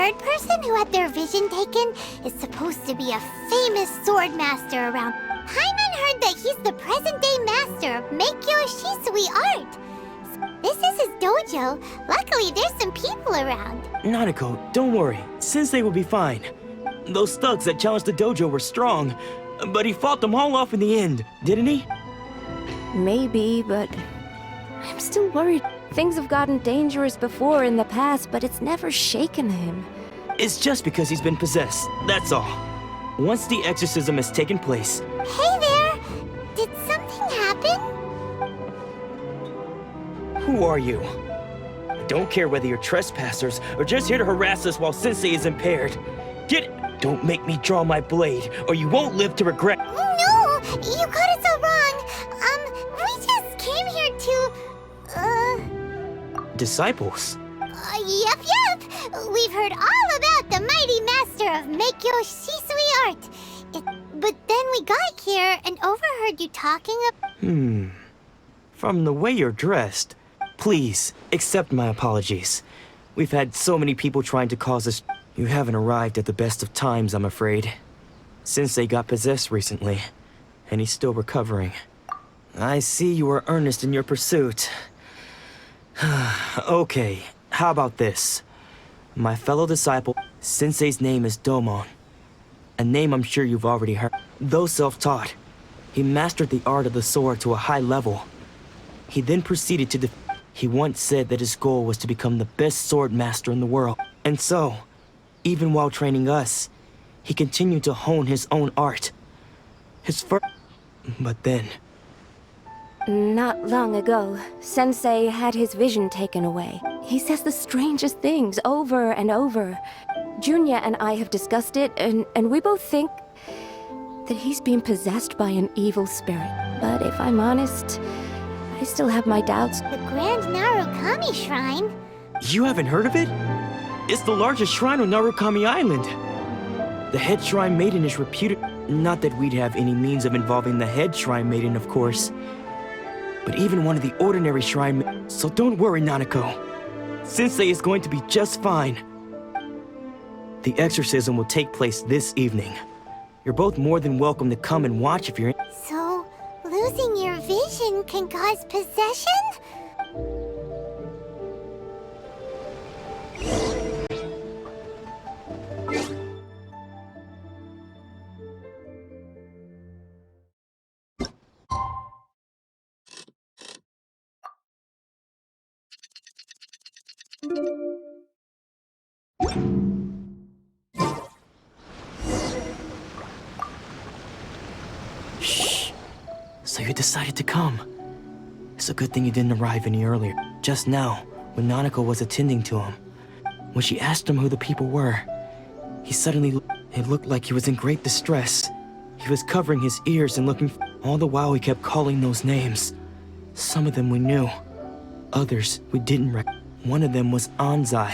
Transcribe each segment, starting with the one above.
third person who had their vision taken is supposed to be a famous sword master around. Paimon heard that he's the present-day master of Meikyo Shisui art. This is his dojo. Luckily, there's some people around. Nanako, don't worry. Sensei will be fine. Those thugs that challenged the dojo were strong, but he fought them all off in the end, didn't he? Maybe, but I'm still worried. Things have gotten dangerous before in the past, but it's never shaken him. It's just because he's been possessed, that's all. Once the exorcism has taken place... Hey there! Did something happen? Who are you? I don't care whether you're trespassers or just here to harass us while Sensei is impaired. Don't make me draw my blade, or you won't live to regret. No! You got it so wrong! We just came here to... Disciples? Yep. We've heard all about the mighty master of Meikyo Shisui art. But then we got here and overheard you talking about... From the way you're dressed, please, accept my apologies. We've had so many people trying to cause us... You haven't arrived at the best of times, I'm afraid. Sensei got possessed recently, and he's still recovering. I see you are earnest in your pursuit. Okay, how about this? My fellow disciple, Sensei's name is Domon. A name I'm sure you've already heard. Though self-taught, he mastered the art of the sword to a high level. He then proceeded to He once said that his goal was to become the best sword master in the world. And so, even while training us, he continued to hone his own art. But then... Not long ago, Sensei had his vision taken away. He says the strangest things over and over. Junya and I have discussed it, and we both think that he's been possessed by an evil spirit. But if I'm honest, I still have my doubts. The Grand Narukami Shrine? You haven't heard of it? It's the largest shrine on Narukami Island. The head shrine maiden is reputed... Not that we'd have any means of involving the head shrine maiden, of course. But even one of the ordinary shrine... So don't worry, Nanako. Sensei is going to be just fine. The exorcism will take place this evening. You're both more than welcome to come and watch if you're... So, losing your vision can cause possession? Shh. So you decided to come. It's a good thing you didn't arrive any earlier. Just now, when Nanako was attending to him, when she asked him who the people were, he suddenly... It looked like he was in great distress. He was covering his ears and looking... All the while he kept calling those names. Some of them we knew. Others we didn't recognize. One of them was Anzai.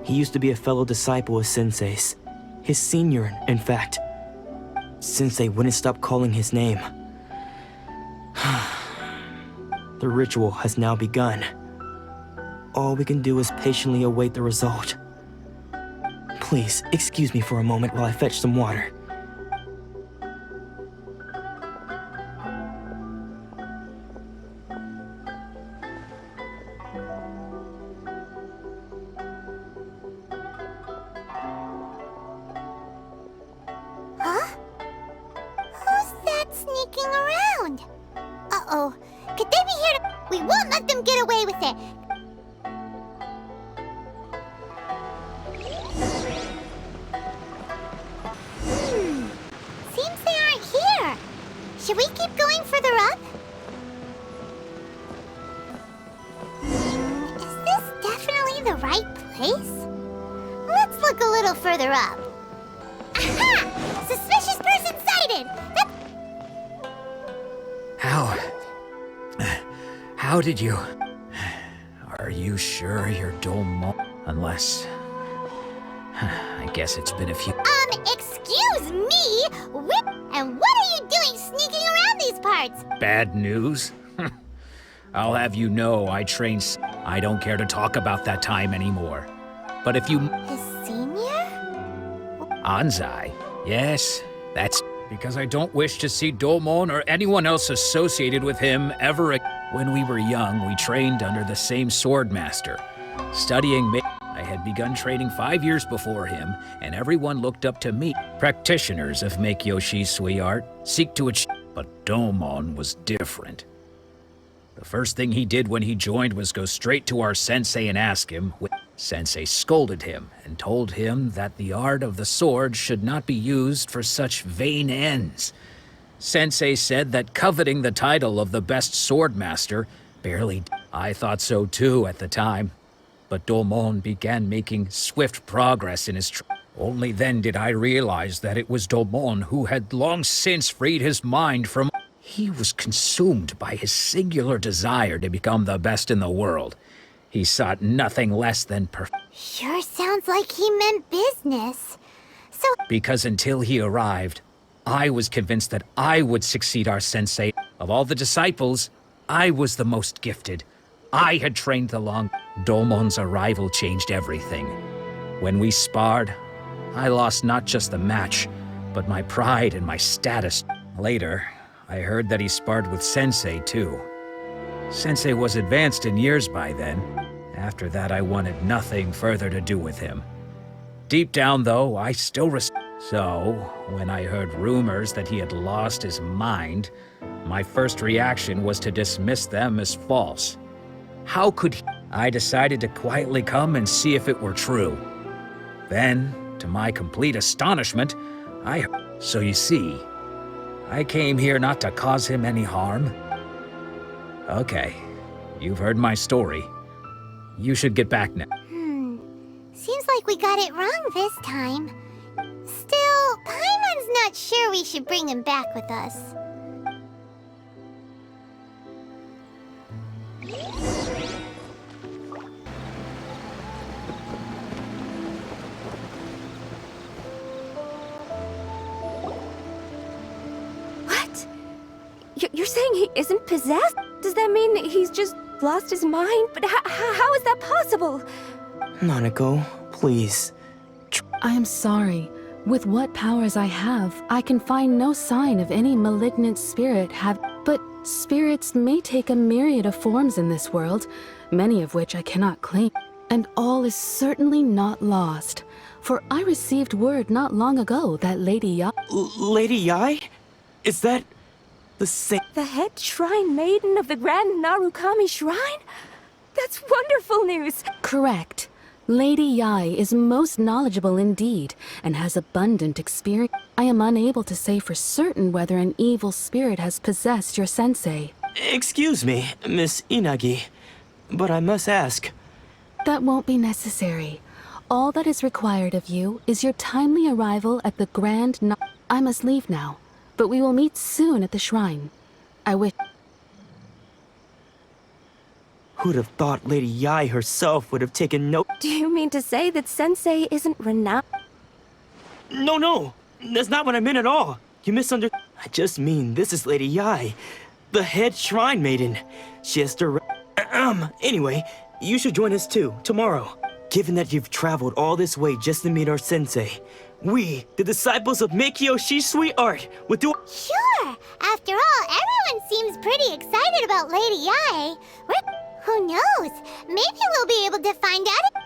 He used to be a fellow disciple of Sensei's. His senior, in fact. Sensei wouldn't stop calling his name. The ritual has now begun. All we can do is patiently await the result. Please, excuse me for a moment while I fetch some water. Huh? Who's that sneaking around? Uh-oh. Could they be here to... We won't let them get away with it. Seems they aren't here. Should we keep going further up? Is this definitely the right place? Let's look a little further up. Aha! Suspicious person sighted! How did you... Are you sure you're Domo? Unless... I guess it's been a few... Excuse me? And what are you doing sneaking around these parts? Bad news? I'll have you know I don't care to talk about that time anymore. But if you... His senior? Anzai? Yes, that's because I don't wish to see Domon or anyone else associated with him ever again. When we were young, we trained under the same swordmaster. Studying I had begun training 5 years before him, and everyone looked up to me. Practitioners of Meikyoshi Sui art seek to achieve, but Domon was different. The first thing he did when he joined was go straight to our sensei and ask him. Sensei scolded him and told him that the art of the sword should not be used for such vain ends. Sensei said that coveting the title of the best swordmaster barely... I thought so too at the time. But Domon began making swift progress in his Only then did I realize that it was Domon who had long since freed his mind from... He was consumed by his singular desire to become the best in the world. He sought nothing less than Sure sounds like he meant business. So... Because until he arrived, I was convinced that I would succeed our sensei. Of all the disciples, I was the most gifted. I had trained the long... Domon's arrival changed everything. When we sparred, I lost not just the match, but my pride and my status. Later, I heard that he sparred with Sensei too. Sensei was advanced in years by then. After that, I wanted nothing further to do with him. Deep down, though, I still So, when I heard rumors that he had lost his mind, my first reaction was to dismiss them as false. How could he? I decided to quietly come and see if it were true. Then, to my complete astonishment, So you see, I came here not to cause him any harm. Okay, you've heard my story. You should get back now. Seems like we got it wrong this time. Still, Paimon's not sure we should bring him back with us. What? You're saying he isn't possessed? Does that mean he's just lost his mind? But how is that possible? Nanako, please. I am sorry. With what powers I have, I can find no sign of any malignant spirit But spirits may take a myriad of forms in this world, many of which I cannot claim. And all is certainly not lost. For I received word not long ago that Lady Yai... Lady Yai? Is that the same? The head shrine maiden of the Grand Narukami Shrine? That's wonderful news! Correct. Lady Yai is most knowledgeable indeed, and has abundant experience. I am unable to say for certain whether an evil spirit has possessed your sensei. Excuse me, Miss Inagi, but I must ask. That won't be necessary. All that is required of you is your timely arrival at the I must leave now, but we will meet soon at the shrine. I wish... Who'd have thought Lady Yai herself would have taken note? Do you mean to say that Sensei isn't renowned? No, that's not what I meant at all. You misunderstood. I just mean this is Lady Yai, the head shrine maiden. She has to... Anyway, you should join us too, tomorrow. Given that you've traveled all this way just to meet our sensei, we, the disciples of Meikyoshi Sui art, would do... Sure! After all, everyone seems pretty excited about Lady Yai. Who knows? Maybe we'll be able to find out.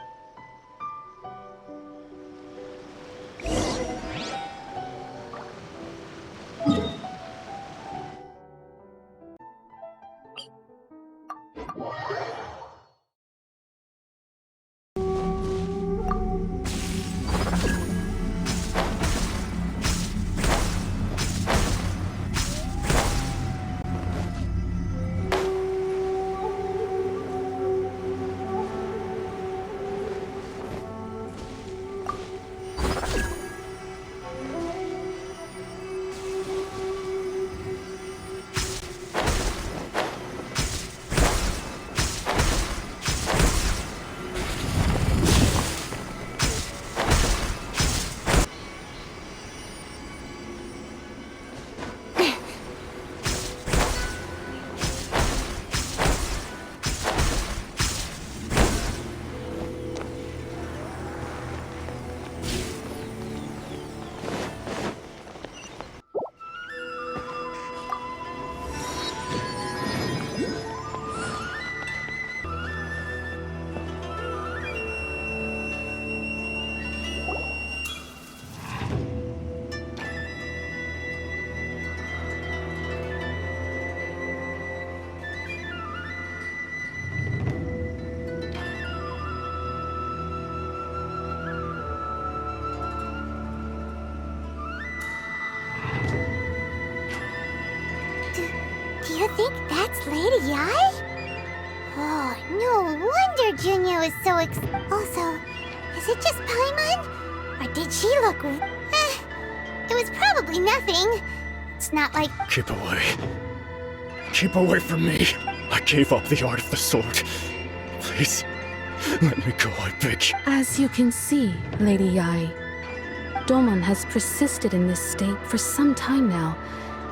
Lady Ai? Oh, no wonder Junya was so Also, is it just Paimon? Or did she look... it was probably nothing. It's not like... Keep away. Keep away from me. I gave up the art of the sword. Please, let me go, I beg you. As you can see, Lady Yai, Domon has persisted in this state for some time now.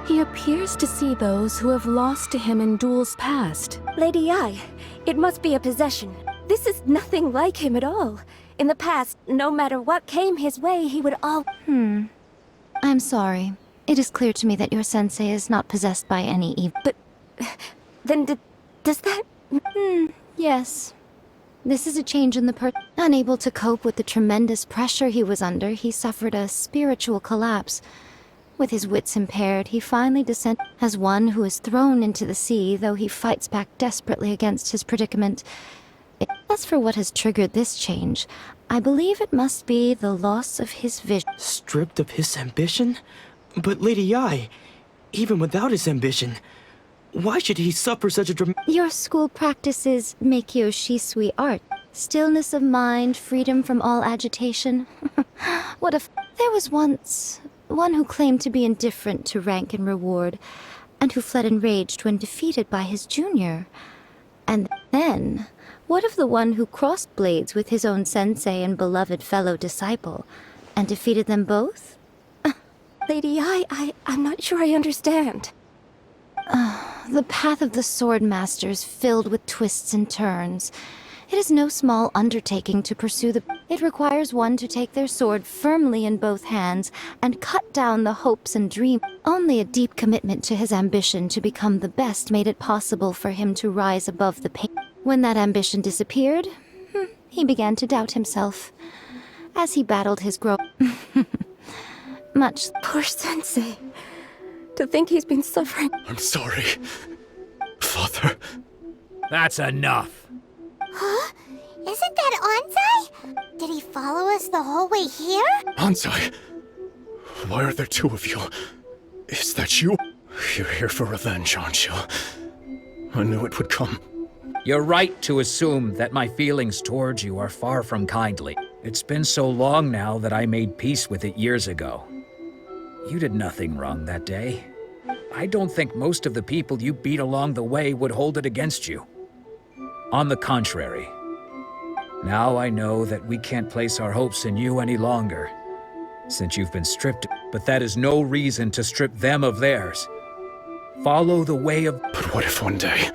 He appears to see those who have lost to him in duels past. Lady Yai, it must be a possession. This is nothing like him at all. In the past, no matter what came his way, he would I'm sorry. It is clear to me that your sensei is not possessed by any evil. But... then does that... Yes. This is a change in the Unable to cope with the tremendous pressure he was under, he suffered a spiritual collapse. With his wits impaired, he finally descended as one who is thrown into the sea, though he fights back desperately against his predicament. As for what has triggered this change, I believe it must be the loss of his vision. Stripped of his ambition? But Lady Yai, even without his ambition, why should he suffer such a Your school practices Meikyo Shisui art. Stillness of mind, freedom from all agitation. What if... There was once one who claimed to be indifferent to rank and reward, and who fled enraged when defeated by his junior. And then, what of the one who crossed blades with his own sensei and beloved fellow disciple, and defeated them both? Lady Yai, I'm not sure I understand. The path of the sword master is filled with twists and turns. It is no small undertaking to pursue It requires one to take their sword firmly in both hands and cut down the hopes and dreams. Only a deep commitment to his ambition to become the best made it possible for him to rise above the pain. When that ambition disappeared, he began to doubt himself. As he battled his much... Poor sensei. To think he's been suffering. I'm sorry, Father. That's enough. Huh? Isn't that Anzai? Did he follow us the whole way here? Anzai, why are there two of you? Is that you? You're here for revenge, aren't you? I knew it would come. You're right to assume that my feelings towards you are far from kindly. It's been so long now that I made peace with it years ago. You did nothing wrong that day. I don't think most of the people you beat along the way would hold it against you. On the contrary. Now I know that we can't place our hopes in you any longer, since you've been stripped, but that is no reason to strip them of theirs. Follow the way of... But what if one day,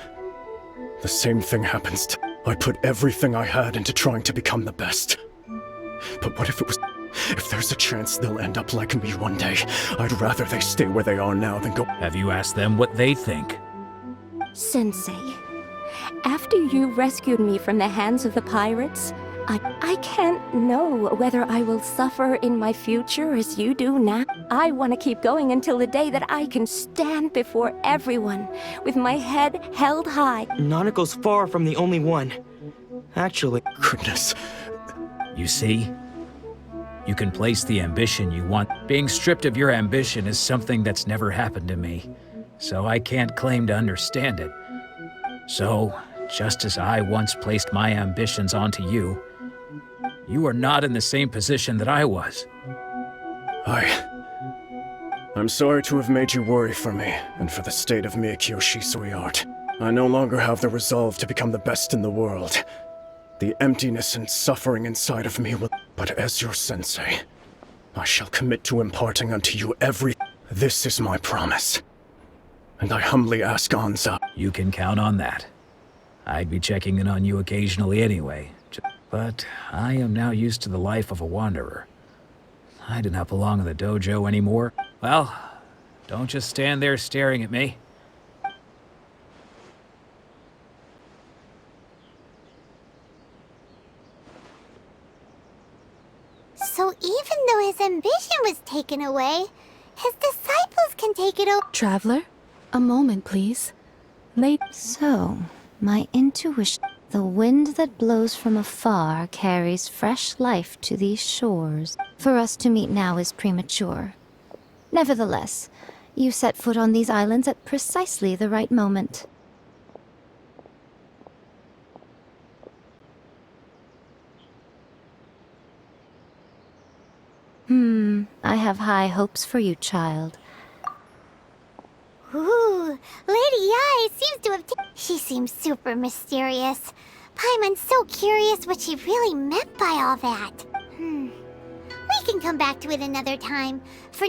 the same thing happens to... I put everything I had into trying to become the best. But what if it was... If there's a chance they'll end up like me one day, I'd rather they stay where they are now than go... Have you asked them what they think? Sensei, after you rescued me from the hands of the pirates, I can't know whether I will suffer in my future as you do now. I want to keep going until the day that I can stand before everyone with my head held high. Nanako's far from the only one. Actually... Goodness. You see? You can place the ambition you want. Being stripped of your ambition is something that's never happened to me, so I can't claim to understand it. So, just as I once placed my ambitions onto you, you are not in the same position that I was. I'm sorry to have made you worry for me, and for the state of Meikyo Shisui art. I no longer have the resolve to become the best in the world. The emptiness and suffering inside of me will... But as your sensei, I shall commit to imparting unto you every... This is my promise. And I humbly ask Anza... You can count on that. I'd be checking in on you occasionally anyway. But I am now used to the life of a wanderer. I do not belong in the dojo anymore. Well, don't just stand there staring at me. So even though his ambition was taken away, his disciples can take it over. Traveler, a moment, please. So, my intuition... The wind that blows from afar carries fresh life to these shores. For us to meet now is premature. Nevertheless, you set foot on these islands at precisely the right moment. I have high hopes for you, child. Ooh, Lady Ai seems to have She seems super mysterious. Paimon's so curious what she really meant by all that. We can come back to it another time. For